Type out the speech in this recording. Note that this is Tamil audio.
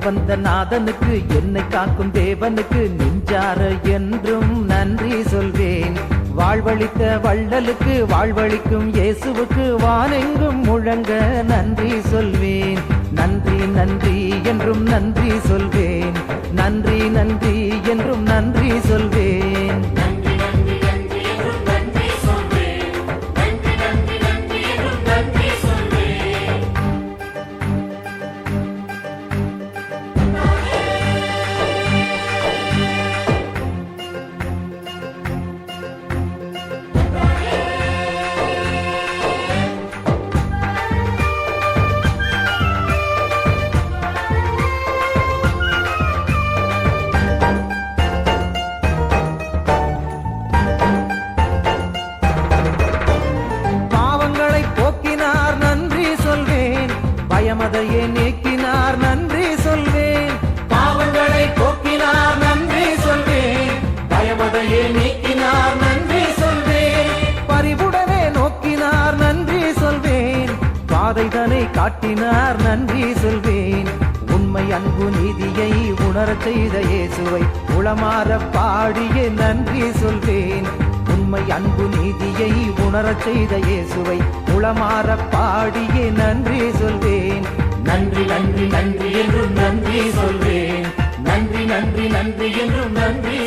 வந்த நாதனுக்கு, என்னை காக்கும் தேவனுக்கு நெஞ்சார என்றும் நன்றி சொல்வேன். வாழ்வழித்த வள்ளலுக்கு, வாழ்வழிக்கும் இயேசுவுக்கு வானெங்கும் முழங்க நன்றி சொல்வேன். நன்றி நன்றி என்றும் நன்றி சொல்வேன். நன்றி நன்றி என்றும் நன்றி சொல்வேன். பயமதையே நீக்கினார் நன்றி சொல்வேன். பாவங்களை போக்கினார் நன்றி சொல்வேன். பயமதையே நீக்கினார் நன்றி சொல்வேன். பரிவுடனே நோக்கினார் நன்றி சொல்வேன். பாதைதனை காட்டினார் நன்றி சொல்வேன். உண்மை அன்பு நீதியை உணரச் செய்த இயேசுவை உளமாற பாடிய நன்றி சொல்வேன். உண்மை அன்பு நீதியை உணரச் செய்த இயேசுவை உளமாற பாடிய நன்றி சொல்வேன். நன்றி நன்றி நன்றி என்றும் நன்றி சொல்வேன். நன்றி நன்றி நன்றி என்றும் நன்றி